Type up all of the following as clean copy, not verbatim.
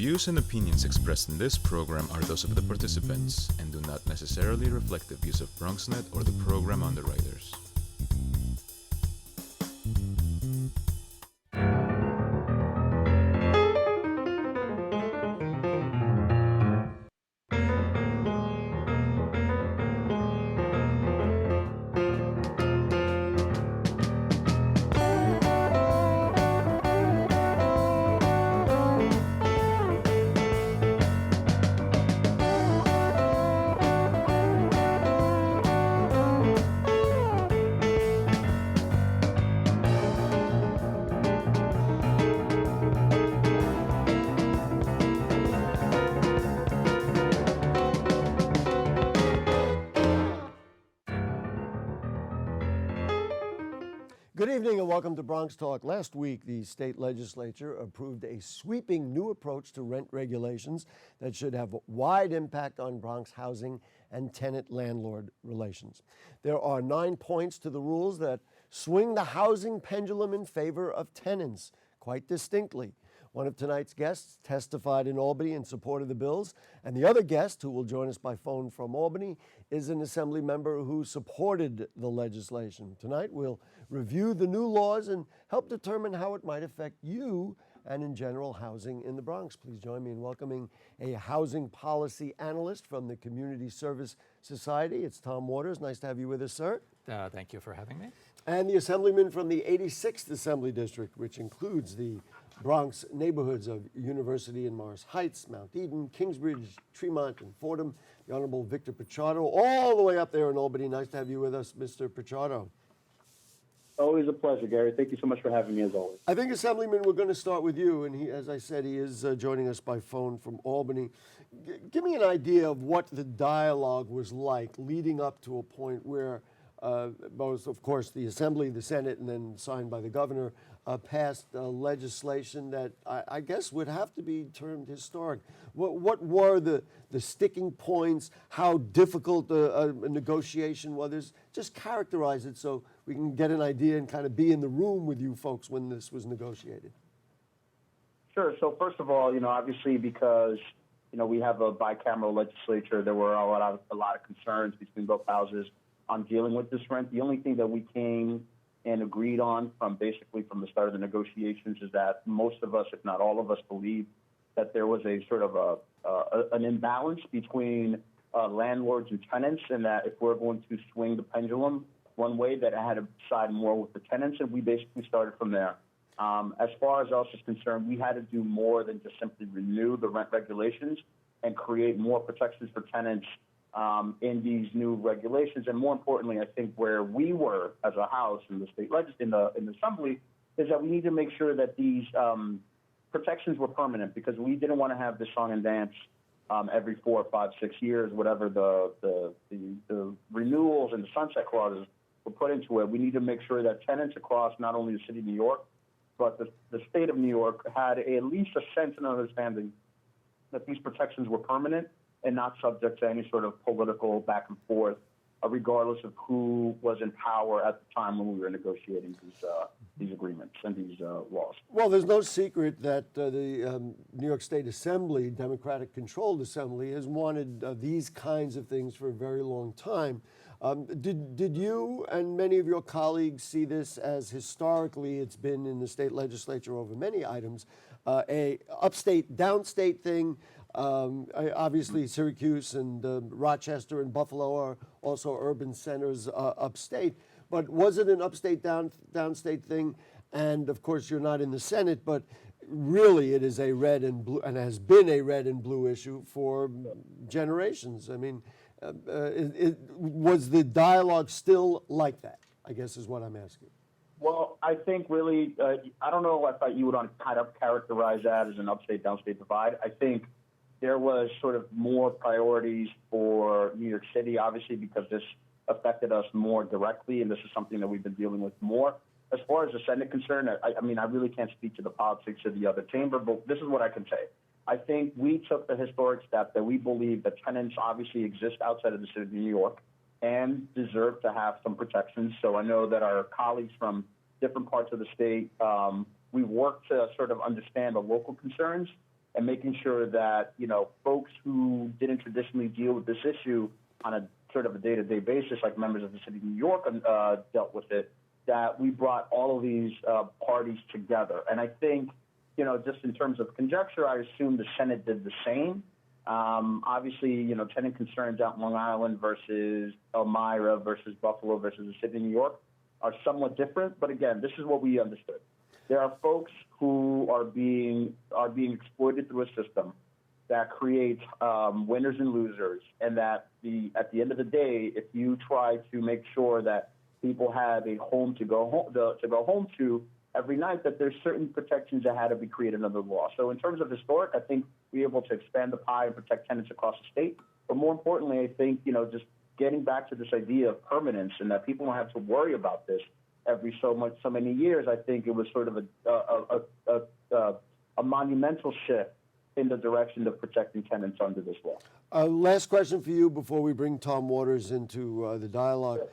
views and opinions expressed in this program are those of the participants and do not necessarily reflect the views of BronxNet or the program underwriters. Good evening and welcome to BronxTalk. Last week, the state legislature approved a sweeping new approach to rent regulations that should have a wide impact on Bronx housing and tenant-landlord relations. There are 9 points to the rules that swing the housing pendulum in favor of tenants quite distinctly. One of tonight's guests testified in Albany in support of the bills, and the other guest, who will join us by phone from Albany, is an assembly member who supported the legislation. Tonight, we'll review the new laws and help determine how it might affect you and, in general, housing in the Bronx. Please join me in welcoming a housing policy analyst from the Community Service Society. It's Tom Waters. Nice to have you with us, sir. Thank you for having me. And the assemblyman from the 86th Assembly District, which includes the Bronx neighborhoods of University and Morris Heights, Mount Eden, Kingsbridge, Tremont, and Fordham, the Honorable Victor Pichardo, all the way up there in Albany. Nice to have you with us, Mr. Pichardo. Always a pleasure, Gary. Thank you so much for having me, as always. I think, Assemblyman, we're going to start with you, and he, as I said, he is joining us by phone from Albany. Give me an idea of what the dialogue was like leading up to a point where both, of course, the Assembly, the Senate, and then signed by the governor, passed legislation that I guess would have to be termed historic. What were the sticking points? How difficult a negotiation was? Just characterize it so we can get an idea and kind of be in the room with you folks when this was negotiated. Sure. So first of all, obviously because, we have a bicameral legislature, there were a lot of concerns between both houses on dealing with this rent. The only thing that we came and agreed on from the start of the negotiations is that most of us, if not all of us, believe that there was a sort of an imbalance between landlords and tenants, and that if we're going to swing the pendulum one way, that I had to side more with the tenants, and we basically started from there. As far as us is concerned, we had to do more than just simply renew the rent regulations and create more protections for tenants in these new regulations. And more importantly, I think where we were as a house in the state in the assembly is that we need to make sure that these protections were permanent, because we didn't want to have this song and dance every 4, 5, 6 years, whatever the renewals and the sunset clauses were put into it. We need to make sure that tenants across not only the city of New York, but the state of New York had at least a sense and understanding that these protections were permanent and not subject to any sort of political back and forth, regardless of who was in power at the time when we were negotiating these agreements and these laws. Well, there's no secret that the New York State Assembly, Democratic-controlled assembly, has wanted these kinds of things for a very long time. Did you and many of your colleagues see this as historically it's been in the state legislature over many items, a upstate, downstate thing? Obviously, Syracuse and Rochester and Buffalo are also urban centers upstate. But was it an upstate, downstate thing? And, of course, you're not in the Senate, but really it is a red and blue, and has been a red and blue issue for generations. I mean, was the dialogue still like that, I guess is what I'm asking. Well, I think really, I don't know if you would kind of characterize that as an upstate, downstate divide. I think there was sort of more priorities for New York City, obviously, because this affected us more directly, and this is something that we've been dealing with more. As far as the Senate concerned, I really can't speak to the politics of the other chamber, but this is what I can say. I think we took the historic step that we believe that tenants obviously exist outside of the city of New York and deserve to have some protections. So I know that our colleagues from different parts of the state, we worked to sort of understand the local concerns and making sure that, folks who didn't traditionally deal with this issue on a sort of a day-to-day basis, like members of the city of New York dealt with it, that we brought all of these parties together. And I think, just in terms of conjecture, I assume the Senate did the same. Obviously, tenant concerns out in Long Island versus Elmira versus Buffalo versus the city of New York are somewhat different. But again, this is what we understood. There are folks who are being exploited through a system that creates winners and losers, and that at the end of the day, if you try to make sure that people have a home to go home to every night, that there's certain protections that had to be created under the law. So in terms of historic, I think we're able to expand the pie and protect tenants across the state. But more importantly, I think, just getting back to this idea of permanence and that people don't have to worry about this every so many years, I think it was sort of a monumental shift in the direction of protecting tenants under this law. Last question for you before we bring Tom Waters into the dialogue.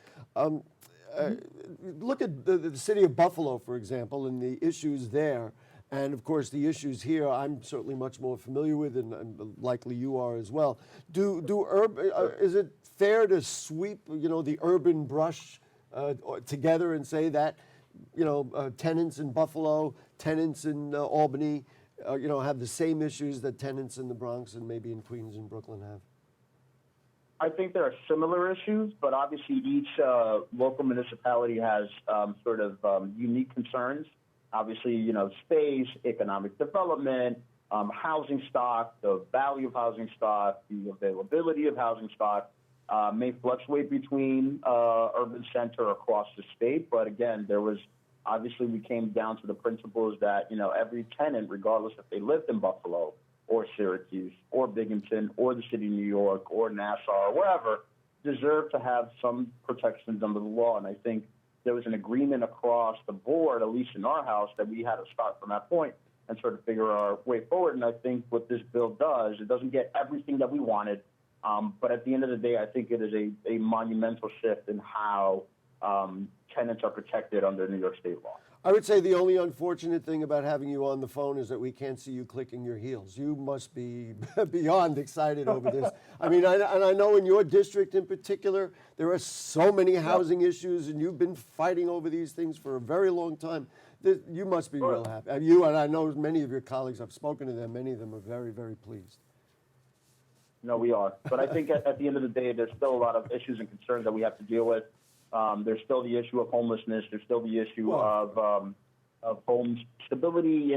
Look at the city of Buffalo, for example, and the issues there. And of course, the issues here, I'm certainly much more familiar with, and likely you are as well. Is it fair to sweep, the urban brush together and say that, tenants in Buffalo, tenants in Albany, have the same issues that tenants in the Bronx and maybe in Queens and Brooklyn have? I think there are similar issues, but obviously each local municipality has unique concerns. Obviously, space, economic development, housing stock, the value of housing stock, the availability of housing stock may fluctuate between urban center across the state. But again, we came down to the principles that, every tenant, regardless if they lived in Buffalo or Syracuse or Binghamton or the city of New York or Nassau or wherever, deserve to have some protections under the law. And I think there was an agreement across the board, at least in our house, that we had to start from that point and sort of figure our way forward. And I think what this bill does, it doesn't get everything that we wanted, but at the end of the day, I think it is a monumental shift in how tenants are protected under New York state law. I would say the only unfortunate thing about having you on the phone is that we can't see you clicking your heels. You must be beyond excited over this. I mean, I know in your district in particular, there are so many housing issues, and you've been fighting over these things for a very long time. You must be real happy. You, and I know many of your colleagues, I've spoken to them, many of them are very, very pleased. No, we are. But I think at the end of the day, there's still a lot of issues and concerns that we have to deal with. There's still the issue of homelessness. There's still the issue of home stability.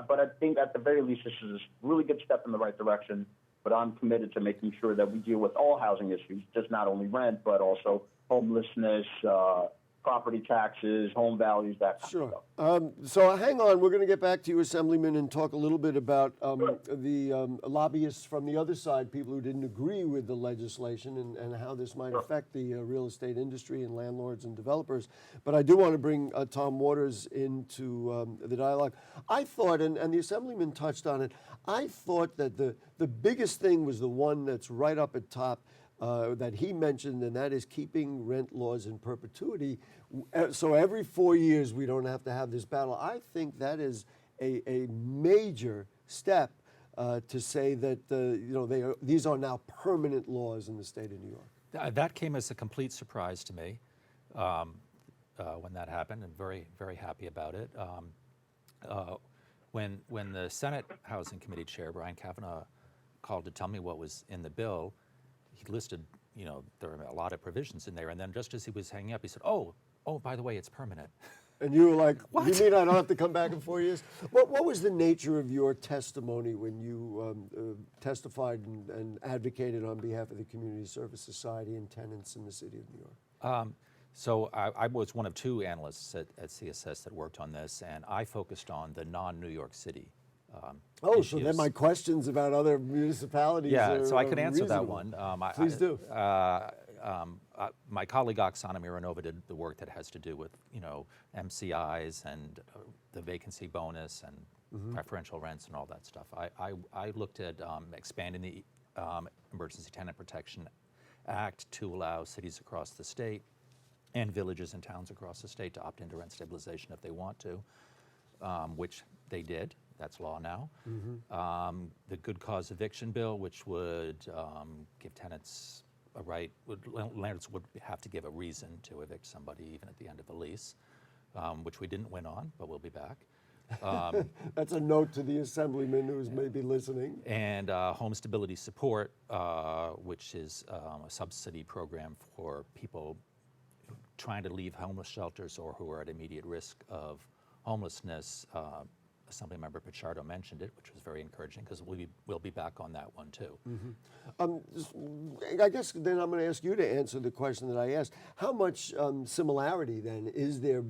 But I think at the very least, this is a really good step in the right direction. But I'm committed to making sure that we deal with all housing issues, just not only rent, but also homelessness, property taxes, home values, that kind of stuff. So hang on, we're going to get back to you, Assemblyman, and talk a little bit about the lobbyists from the other side, people who didn't agree with the legislation and how this might affect the real estate industry and landlords and developers. But I do want to bring Tom Waters into the dialogue. I thought, and the Assemblyman touched on it, I thought that the biggest thing was the one that's right up at top, that he mentioned, and that is keeping rent laws in perpetuity. So every 4 years we don't have to have this battle. I think that is a major step to say that these are now permanent laws in the state of New York. That came as a complete surprise to me when that happened, and very, very happy about it. When the Senate Housing Committee Chair, Brian Kavanaugh, called to tell me what was in the bill, he listed, there were a lot of provisions in there, and then just as he was hanging up, he said, oh, by the way, it's permanent. And you were like, what? You mean I don't have to come back in 4 years? What was the nature of your testimony when you testified and advocated on behalf of the Community Service Society and tenants in the city of New York? So I was one of two analysts at CSS that worked on this, and I focused on the non-New York City issues. So then my questions about other municipalities are so I could answer reasonable. that one. Please do. My colleague Oksana Mironova did the work that has to do with, MCIs and the vacancy bonus and preferential rents and all that stuff. I looked at expanding the Emergency Tenant Protection Act to allow cities across the state and villages and towns across the state to opt into rent stabilization if they want to, which they did. That's law now. The good cause eviction bill, which would give tenants a right, landlords would have to give a reason to evict somebody even at the end of a lease, which we didn't win on, but we'll be back. That's a note to the Assemblyman who's maybe listening. And home stability support, which is a subsidy program for people trying to leave homeless shelters or who are at immediate risk of homelessness. Assemblymember Pichardo mentioned it, which was very encouraging because we'll be back on that one too. I guess then I'm going to ask you to answer the question that I asked. How much similarity then is there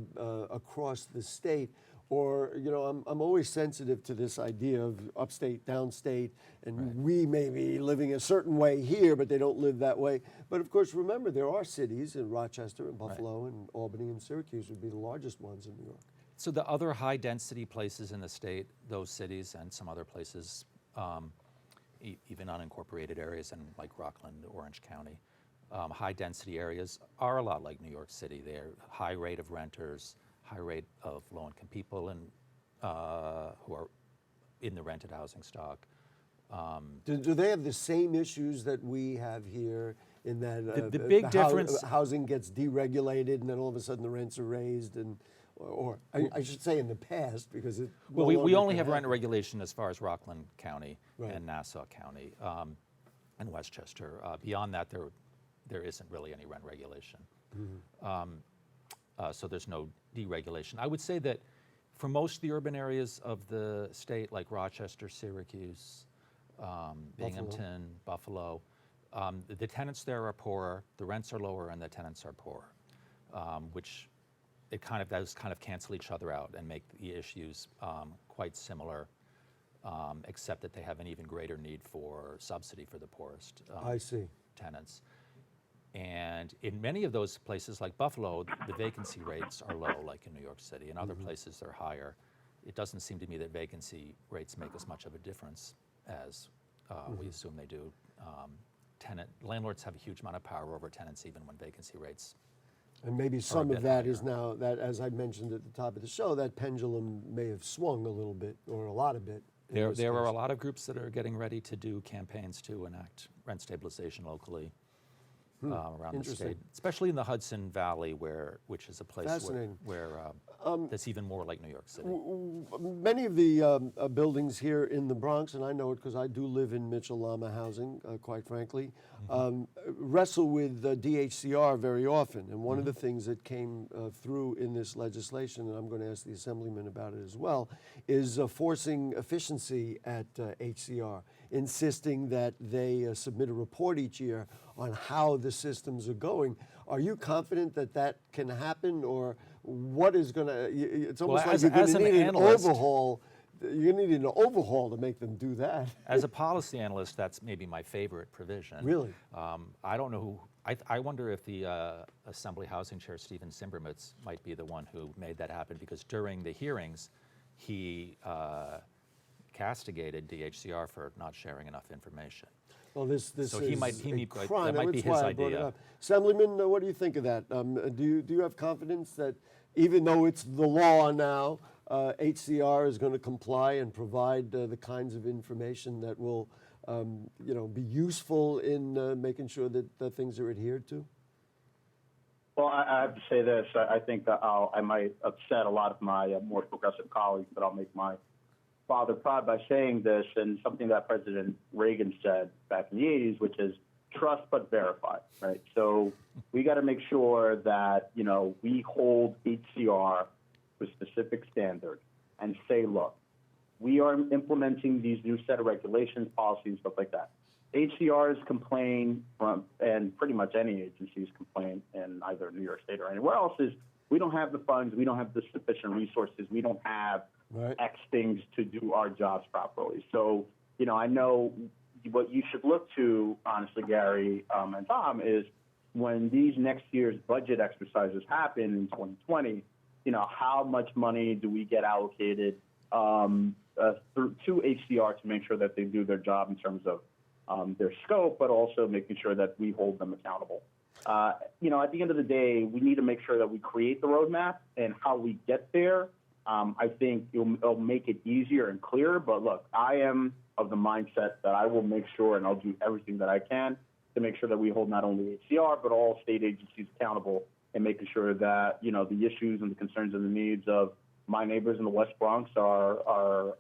across the state? Or, you know, I'm always sensitive to this idea of upstate, downstate, and we may be living a certain way here, but they don't live that way. But of course, remember, there are cities in Rochester and Buffalo and Albany and Syracuse would be the largest ones in New York. So the other high density places in the state, those cities and some other places, even unincorporated areas in like Rockland, Orange County, high density areas are a lot like New York City. They're high rate of renters, high rate of low-income people and who are in the rented housing stock. Do they have the same issues that we have here in that the big difference, housing gets deregulated and then all of a sudden the rents are raised, and or I should say in the past, because it well, we only have rent regulation as far as Rockland County and Nassau County and Westchester. Beyond that, there isn't really any rent regulation. So there's no deregulation. I would say that for most of the urban areas of the state, like Rochester, Syracuse, Binghamton, Buffalo, the tenants there are poorer, the rents are lower, and the tenants are poorer, which it kind of does cancel each other out and make the issues quite similar, except that they have an even greater need for subsidy for the poorest tenants. And in many of those places like Buffalo, the vacancy rates are low, like in New York City. In other places, they're higher. It doesn't seem to me that vacancy rates make as much of a difference as we assume they do. Landlords have a huge amount of power over tenants, even when vacancy rates. And maybe some of that is now, that, as I mentioned at the top of the show, that pendulum may have swung a little bit, or a lot of bit. There are a lot of groups that are getting ready to do campaigns to enact rent stabilization locally. Around the state, especially in the Hudson Valley, which is a place where that's even more like New York City. Many of the buildings here in the Bronx, and I know it because I do live in Mitchell-Lama housing, quite frankly, wrestle with DHCR very often. And one of the things that came through in this legislation, and I'm going to ask the Assemblyman about it as well, is forcing efficiency at HCR, insisting that they submit a report each year on how the systems are going. Are you confident that that can happen, or what is going to? It's almost like you're going to need an overhaul. You're going to need an overhaul to make them do that. As a policy analyst, that's maybe my favorite provision. Really? I don't know who. I wonder if the Assembly Housing Chair Stephen Simbermitz might be the one who made that happen, because during the hearings, he castigated DHCR for not sharing enough information. Well, this so is he might crime. That might be his idea. Assemblyman, what do you think of that? Do you have confidence that even though it's the law now, HCR is going to comply and provide the kinds of information that will, be useful in making sure that things are adhered to? Well, I have to say this. I think that I might upset a lot of my more progressive colleagues, but I'll make my father proud by saying this, and something that President Reagan said back in the 80s, which is trust but verify, right? So we got to make sure that, we hold HCR to a specific standard and say, look, we are implementing these new set of regulations, policies, stuff like that. HCR's complaint from, and pretty much any agency's complaint in either New York State or anywhere else, is we don't have the funds, we don't have the sufficient resources, we don't have X things to do our jobs properly. So, I know what you should look to, honestly, Gary and Tom, is when these next year's budget exercises happen in 2020, how much money do we get allocated to HCR to make sure that they do their job in terms of their scope, but also making sure that we hold them accountable. At the end of the day, we need to make sure that we create the roadmap, and how we get there I think it'll make it easier and clearer. But look, I am of the mindset that I will make sure and I'll do everything that I can to make sure that we hold not only HCR but all state agencies accountable and making sure that, you know, the issues and the concerns and the needs of my neighbors in the West Bronx are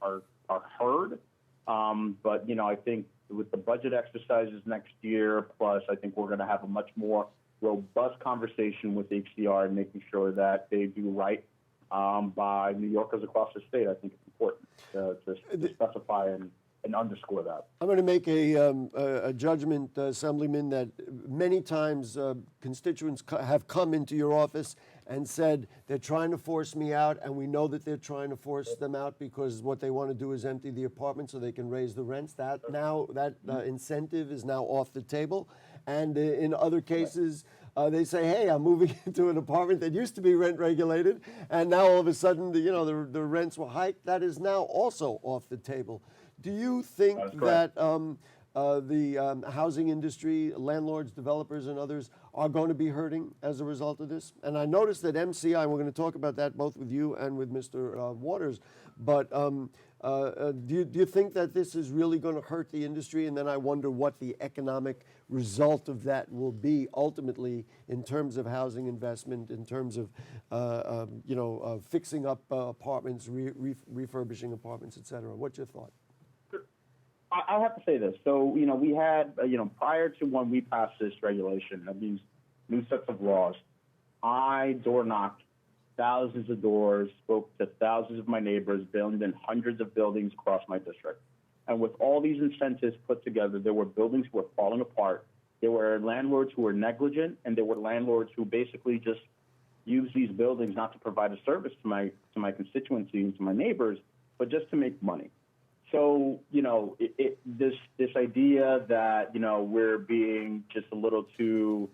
heard. But, you know, I think with the budget exercises next year, plus I think we're going to have a much more robust conversation with HCR and making sure that they do right by New Yorkers across the state. I think it's important to specify and underscore that. I'm going to make a judgment, Assemblyman, that many times constituents have come into your office and said they're trying to force me out, and we know that they're trying to force them out because what they want to do is empty the apartment so they can raise the rents. That incentive is now off the table, and in other cases. They say, hey, I'm moving into an apartment that used to be rent regulated, and now all of a sudden, the rents were hiked. That is now also off the table. Do you think that the housing industry, landlords, developers, and others are going to be hurting as a result of this? And I noticed that MCI, and we're going to talk about that both with you and with Mr. Waters, but do you think that this is really going to hurt the industry? And then I wonder what the economic result of that will be ultimately in terms of housing investment, in terms of fixing up apartments, refurbishing apartments, et cetera. What's your thought? I have to say this. So, we had, prior to when we passed this regulation of these new sets of laws, I door knocked thousands of doors, spoke to thousands of my neighbors, built in hundreds of buildings across my district. And with all these incentives put together, there were buildings who were falling apart. There were landlords who were negligent, and there were landlords who basically just used these buildings not to provide a service to my constituency and to my neighbors, but just to make money. So, this idea that, we're being just a little too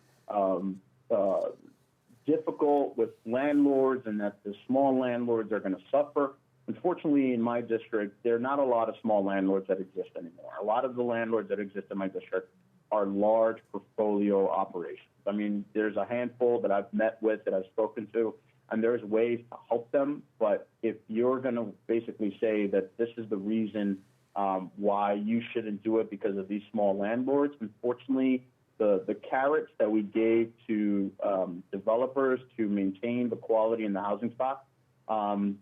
difficult with landlords and that the small landlords are going to suffer. Unfortunately, in my district, there are not a lot of small landlords that exist anymore. A lot of the landlords that exist in my district are large portfolio operations. I mean, there's a handful that I've met with, that I've spoken to, and there's ways to help them. But if you're going to basically say that this is the reason why you shouldn't do it because of these small landlords, unfortunately, the carrots that we gave to developers to maintain the quality in the housing stock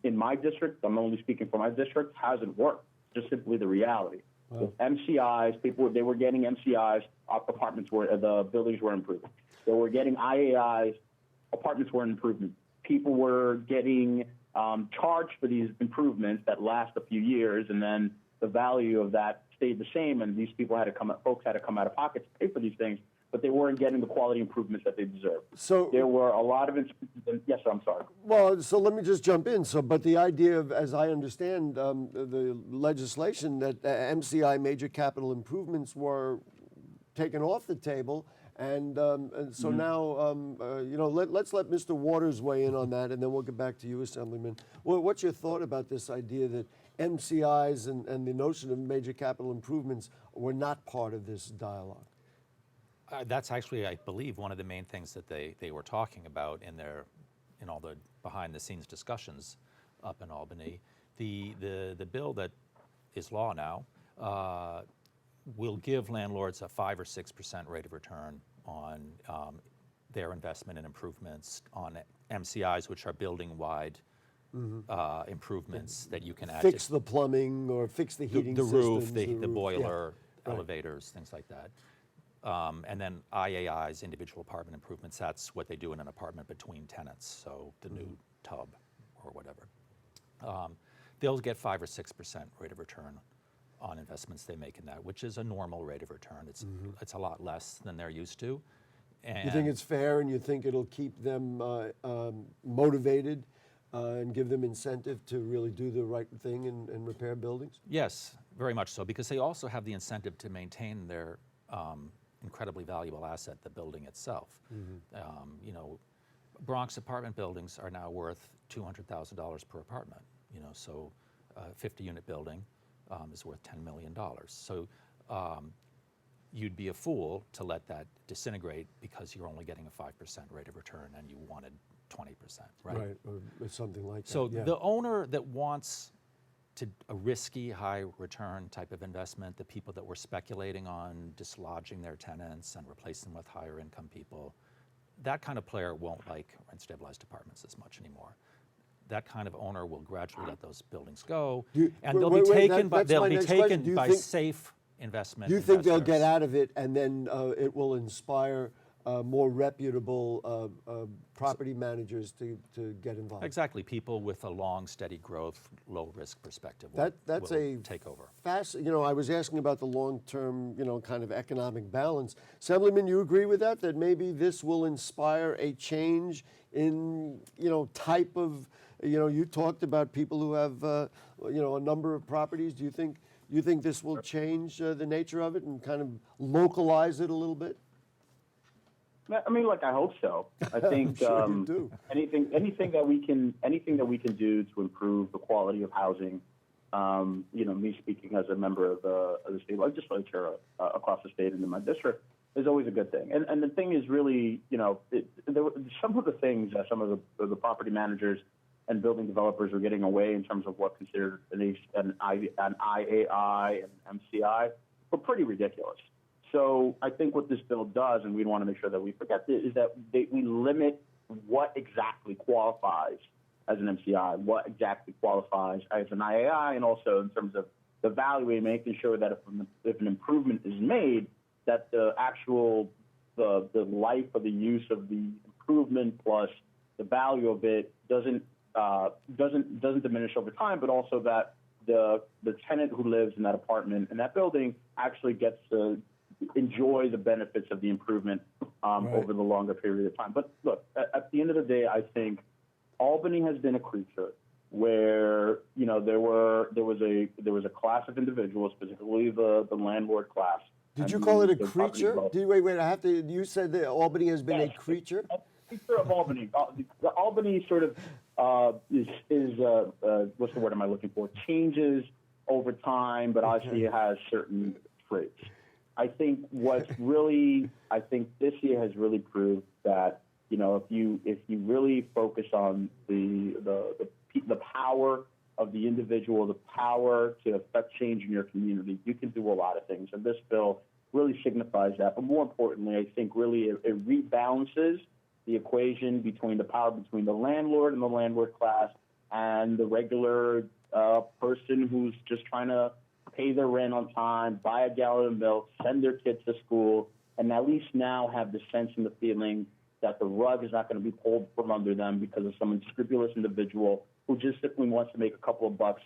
in my district, I'm only speaking for my district, hasn't worked. Just simply the reality. Wow. With MCIs, they were getting MCIs, the buildings were improving. They were getting IAIs, apartments were improving. People were getting charged for these improvements that last a few years, and then the value of that stayed the same, and folks had to come out of pocket to pay for these things, but they weren't getting the quality improvements that they deserved. So there were a lot of instances. Yes, sir, I'm sorry. Well, so let me just jump in. But the idea of, as I understand the legislation, that MCI, major capital improvements, were taken off the table. And so now, let's let Mr. Waters weigh in on that, and then we'll get back to you, Assemblyman. What's your thought about this idea that MCIs and the notion of major capital improvements were not part of this dialogue? That's actually, I believe, one of the main things that they were talking about in all the behind-the-scenes discussions up in Albany. The bill that is law now will give landlords a 5 or 6% rate of return on their investment in improvements on MCIs, which are building-wide improvements that you can add. Fix the plumbing or fix the heating the systems. roof, the boiler, elevators, things like that. And then IAIs, individual apartment improvements, that's what they do in an apartment between tenants, so the new tub or whatever. They'll get 5 or 6% rate of return on investments they make in that, which is a normal rate of return. It's a lot less than they're used to. And you think it's fair, and you think it'll keep them motivated and give them incentive to really do the right thing and repair buildings? Yes, very much so, because they also have the incentive to maintain their incredibly valuable asset, the building itself. Bronx apartment buildings are now worth $200,000 per apartment. So a 50-unit building is worth $10 million. So you'd be a fool to let that disintegrate because you're only getting a 5% rate of return, and you wanted 20%, right? Right, or something like that. So yeah. the owner that wants a risky, high return type of investment, the people that were speculating on dislodging their tenants and replacing them with higher income people, that kind of player won't like rent stabilized apartments as much anymore. That kind of owner will gradually let those buildings go, and they'll be taken by safe investment. Do you think they'll investors. get out of it, and then it will inspire more reputable property managers to get involved? Exactly, people with a long, steady growth, low risk perspective That's will a take over. I was asking about the long-term, kind of economic balance. Assemblyman, you agree with that? That maybe this will inspire a change in, type of, you talked about people who have, a number of properties. Do you think this will change the nature of it and kind of localize it a little bit? I mean, look, I hope so. I think sure you do. anything that we can do to improve the quality of housing. Me speaking as a member of the state legislature across the state and in my district is always a good thing. And the thing is really, some of the things that some of the property managers and building developers are getting away in terms of what considered an IAI and MCI were pretty ridiculous. So I think what this bill does, and we want to make sure that we forget this, is that we limit what exactly qualifies as an MCI, what exactly qualifies as an IAI, and also in terms of the value, making sure that if an improvement is made, that the actual the life of the use of the improvement plus the value of it doesn't diminish over time, but also that the tenant who lives in that apartment in that building actually gets to enjoy the benefits of the improvement over the longer period of time. But look, at the end of the day, I think Albany has been a creature where there was a class of individuals, specifically the landlord class. Did you call it a creature? Wait. You said that Albany has been a creature. A creature of Albany. The Albany sort of is what's the word am I looking for? Changes over time, but obviously it has certain traits. I think this year has really proved that if you really focus on the power of the individual, the power to affect change in your community, you can do a lot of things. And this bill really signifies that. But more importantly, I think really it rebalances the equation between the power between the landlord and the landlord class and the regular person who's just trying to pay their rent on time, buy a gallon of milk, send their kids to school, and at least now have the sense and the feeling that the rug is not going to be pulled from under them because of some unscrupulous individual who just simply wants to make a couple of bucks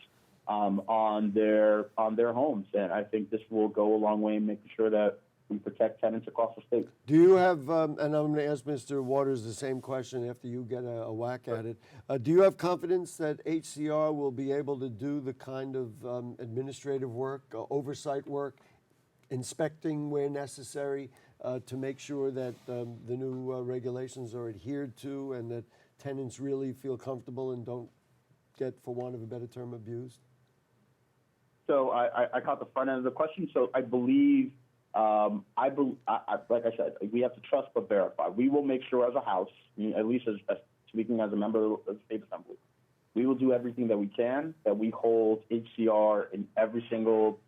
on their homes. And I think this will go a long way in making sure that we protect tenants across the state. Do you have, and I'm going to ask Mr. Waters the same question after you get a whack at it. Do you have confidence that HCR will be able to do the kind of administrative work, oversight work, inspecting where necessary to make sure that the new regulations are adhered to and that tenants really feel comfortable and don't get, for want of a better term, abused? So I caught the front end of the question. So I believe, like I said, we have to trust but verify. We will make sure as a House, at least as speaking as a member of the State Assembly, we will do everything that we can, that we hold HCR and every single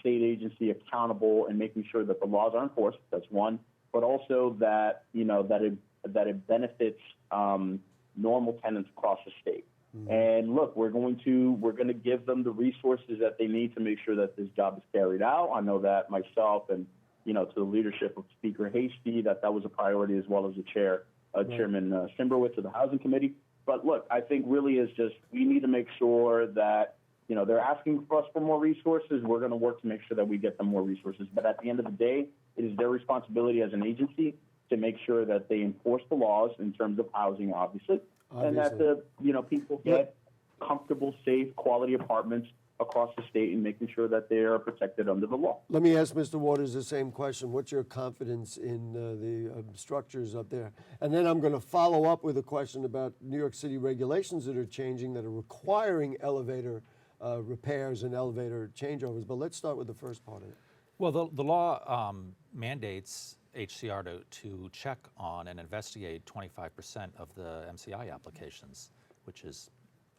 state agency accountable and making sure that the laws are enforced. That's one. But also that, that it benefits normal tenants across the state. Mm-hmm. And look, we're going to give them the resources that they need to make sure that this job is carried out. I know that myself and, to the leadership of Speaker Hasty, that was a priority, as well as the Chairman Simberwitz of the Housing Committee. But look, I think really is just we need to make sure that, they're asking for us for more resources. We're going to work to make sure that we get them more resources. But at the end of the day, it is their responsibility as an agency to make sure that they enforce the laws in terms of housing, obviously. And that people get comfortable, safe, quality apartments across the state and making sure that they are protected under the law. Let me ask Mr. Waters the same question. What's your confidence in the structures up there? And then I'm going to follow up with a question about New York City regulations that are changing, that are requiring elevator repairs and elevator changeovers. But let's start with the first part of it. Well, the law mandates HCR to check on and investigate 25% of the MCI applications, which is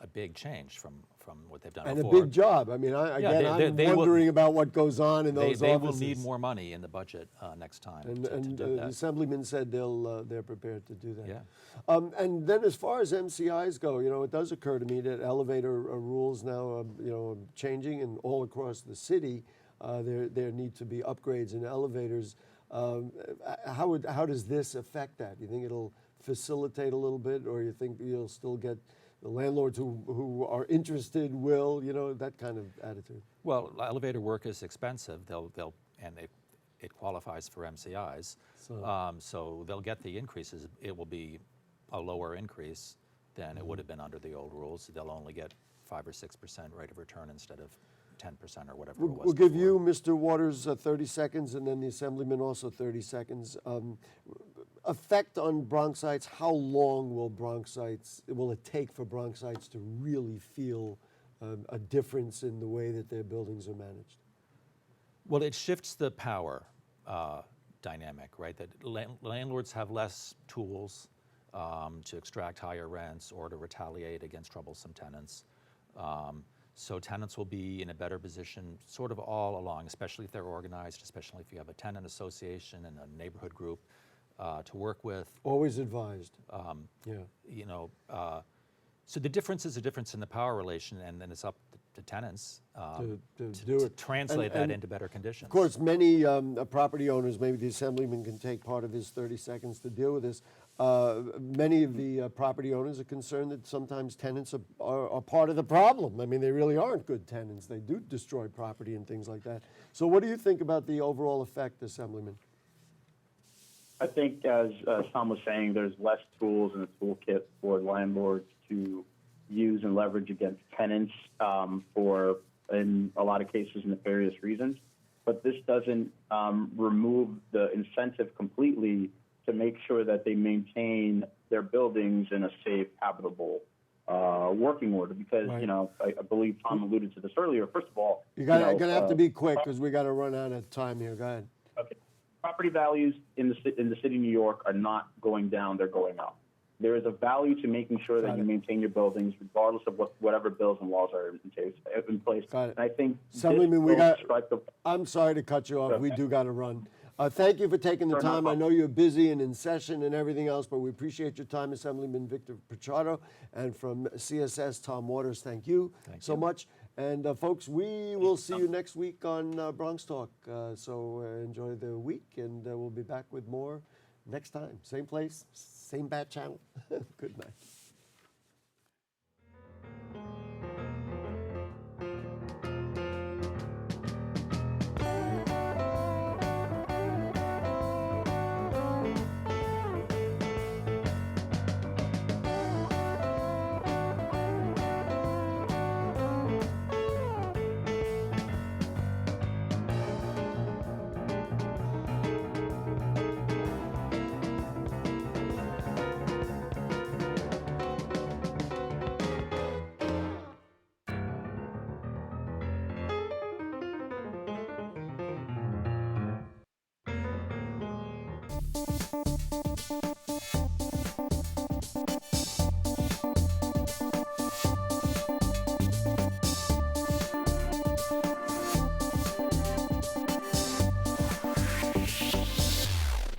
a big change from what they've done And before. a big job. I mean, I'm they will- wondering about what goes on in those They offices. will need more money in the budget next time And, to do the that. Assemblyman said they're prepared to do that. Yeah. And then as far as MCIs go, it does occur to me that elevator rules now, are changing, and all across the city, there need to be upgrades in elevators. How does this affect that? You think it'll facilitate a little bit, or you think you'll still get the landlords who are interested will, that kind of attitude? Well, elevator work is expensive. It qualifies for MCIs, so they'll get the increases. It will be a lower increase than it would have been under the old rules. They'll only get 5 or 6% rate of return instead of 10% or whatever it was. We'll give before. you, Mr. Waters, 30 seconds, and then the Assemblyman also 30 seconds. Effect on Bronxites, how long will it take for Bronxites to really feel a difference in the way that their buildings are managed? Well, it shifts the power dynamic, right? That landlords have less tools to extract higher rents or to retaliate against troublesome tenants. So tenants will be in a better position sort of all along, especially if they're organized, especially if you have a tenant association and a neighborhood group to work with. Always advised. So the difference is a difference in the power relation, and then it's up to tenants To do to it. translate And that into better conditions. Of course, many property owners, maybe the Assemblyman can take part of his 30 seconds to deal with this. Many of the property owners are concerned that sometimes tenants are part of the problem. I mean, they really aren't good tenants. They do destroy property and things like that. So what do you think about the overall effect, Assemblyman? I think, as Tom was saying, there's less tools in the toolkit for landlords to use and leverage against tenants for, in a lot of cases, nefarious reasons. But this doesn't remove the incentive completely to make sure that they maintain their buildings in a safe, habitable working order. Because, Right. I believe Tom alluded to this earlier. First of all, You're going to have to be quick because we got to run out of time here. Go ahead. Okay. Property values in the city of New York are not going down; they're going up. There is a value to making sure that you maintain your buildings, regardless of whatever bills and laws are in place. Got it. And I think, Assemblyman, I'm sorry to cut you off. Okay. We do got to run. Thank you for taking the Sure, no time. I problem. know you're busy and in session and everything else, but we appreciate your time, Assemblyman Victor Pichardo. And from CSS, Tom Waters, thank you so much. And folks, we will see you next week on Bronx Talk. So enjoy the week, and we'll be back with more next time. Same place, same bat channel. Good night.